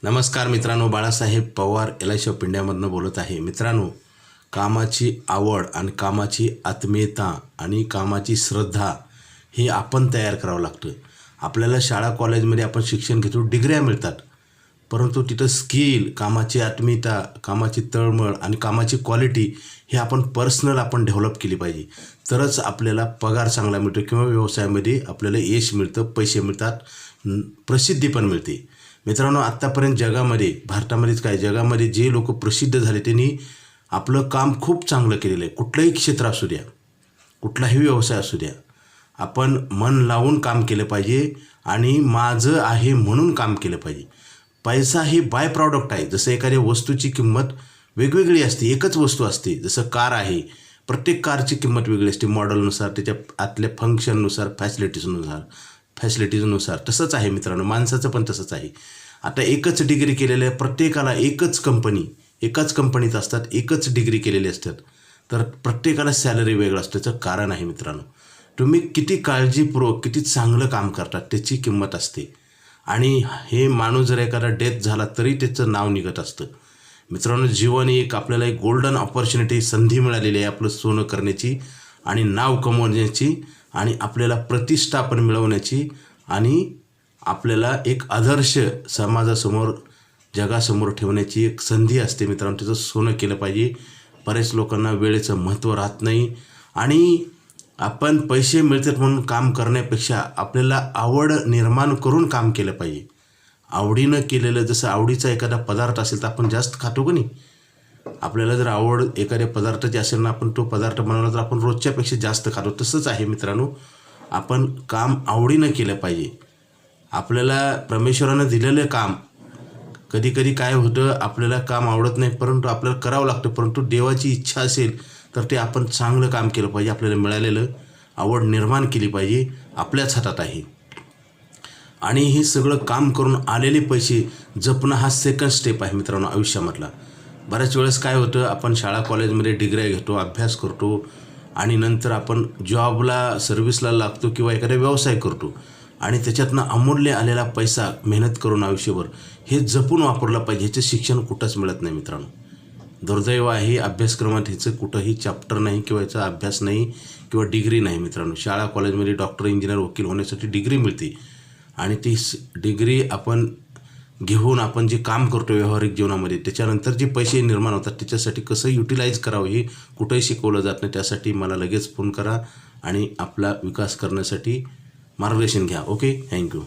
नमस्कार मित्रांनो, Balasaheb Pawar LIC of इंडियामधून बोलत आहे. मित्रांनो, कामाची आवड आणि कामाची आत्मीयता आणि कामाची श्रद्धा हे आपण तयार करावं लागतं. आपल्याला शाळा कॉलेजमध्ये आपण शिक्षण घेतो, डिग्र्या मिळतात, परंतु तिथं स्किल, कामाची आत्मीयता, कामाची तळमळ आणि कामाची क्वालिटी हे आपण पर्सनल डेव्हलप केली पाहिजे. तरच आपल्याला पगार चांगला मिळतो किंवा व्यवसायामध्ये आपल्याला यश मिळतं, पैसे मिळतात, प्रसिद्धी पण मिळते. मित्रांनो, आत्तापर्यंत जगामध्ये, भारतामध्येच काय, जगामध्ये जे लोक प्रसिद्ध झाले त्यांनी आपलं काम खूप चांगलं केलेलं आहे. कुठलंही क्षेत्र असू द्या, कुठलाही व्यवसाय असू द्या, आपण मन लावून काम केलं पाहिजे आणि माझं आहे म्हणून काम केलं पाहिजे. पैसा हे बाय प्रॉडक्ट आहे. जसं एखाद्या वस्तूची किंमत वेगवेगळी असते, एकच वस्तू असते. जसं कार आहे, प्रत्येक कारची किंमत वेगळी असते, मॉडेलनुसार, त्याच्या आतल्या फंक्शननुसार, फॅसिलिटीजनुसार. तसंच आहे मित्रांनो, माणसाचं पण तसंच आहे. आता एकच डिग्री केलेल्या प्रत्येकाला एकाच कंपनीत असतात, एकच डिग्री केलेली असतात, तर प्रत्येकाला सॅलरी वेगळं असतं. त्याचं कारण आहे मित्रांनो, तुम्ही किती काळजीपूर्वक, किती चांगलं काम करतात त्याची किंमत असते. आणि हे माणूस जर एखादा डेथ झाला तरी त्याचं नाव निघत असतं. मित्रांनो, जीवन एक आपल्याला एक गोल्डन ऑपॉर्च्युनिटी, संधी मिळालेली आहे आपलं सोनं करण्याची आणि नाव कमवण्याची आणि आपल्याला प्रतिष्ठा पण मिळवण्याची आणि आपल्याला एक आदर्श समाजासमोर, जगासमोर ठेवण्याची एक संधी असते. मित्रांनो, त्याचं सोनं केलं पाहिजे. बरेच लोकांना वेळेचं महत्त्व राहत नाही आणि आपण पैसे मिळतात म्हणून काम करण्यापेक्षा आपल्याला आवड निर्माण करून काम केलं पाहिजे. आवडीनं केलेलं, जसं आवडीचा एखादा पदार्थ असेल तर आपण जास्त खातो का नाही. आपल्याला जर आवड एखाद्या पदार्थाची असेल ना, आपण तो पदार्थ बनवला तर आपण रोजच्यापेक्षा जास्त खातो. तसंच आहे मित्रांनो, आपण काम आवडीनं केलं पाहिजे. आपल्याला परमेश्वरानं दिलेलं काम, कधी कधी काय होतं, आपल्याला काम आवडत नाही परंतु आपल्याला करावं लागतं. परंतु देवाची इच्छा असेल तर ते आपण चांगलं काम केलं पाहिजे. आपल्याला मिळालेलं आवड निर्माण केली पाहिजे, आपल्याच हातात आहे. आणि हे सगळं काम करून आलेले पैसे जपणं हा सेकंड स्टेप आहे मित्रांनो आयुष्यामधला. बऱ्याच वेळेस काय होतं, आपण शाळा कॉलेजमध्ये डिग्र्या घेतो, अभ्यास करतो आणि नंतर आपण जॉबला, सर्व्हिसला लागतो किंवा एखादा व्यवसाय करतो आणि त्याच्यातनं अमूल्य आलेला पैसा मेहनत करून आयुष्यभर हे जपून वापरलं पाहिजे. ह्याचं शिक्षण कुठंच मिळत नाही मित्रांनो. दुर्दैव आहे, अभ्यासक्रमात ह्याचं कुठंही चॅप्टर नाही किंवा याचा अभ्यास नाही किंवा डिग्री नाही मित्रांनो. शाळा कॉलेजमध्ये डॉक्टर, इंजिनियर, वकील होण्यासाठी डिग्री मिळते आणि ती डिग्री आपण घेऊन आपण जे काम करतो व्यावहारिक जीवनामध्ये, त्याच्यानंतर जे पैसे निर्माण होतात त्याच्यासाठी कसं युटिलाइज करावं हे कुठंही शिकवलं जात नाही. त्यासाठी मला लगेच फोन करा आणि आपला विकास करण्यासाठी मार्गदर्शन घ्या. Okay, thank you.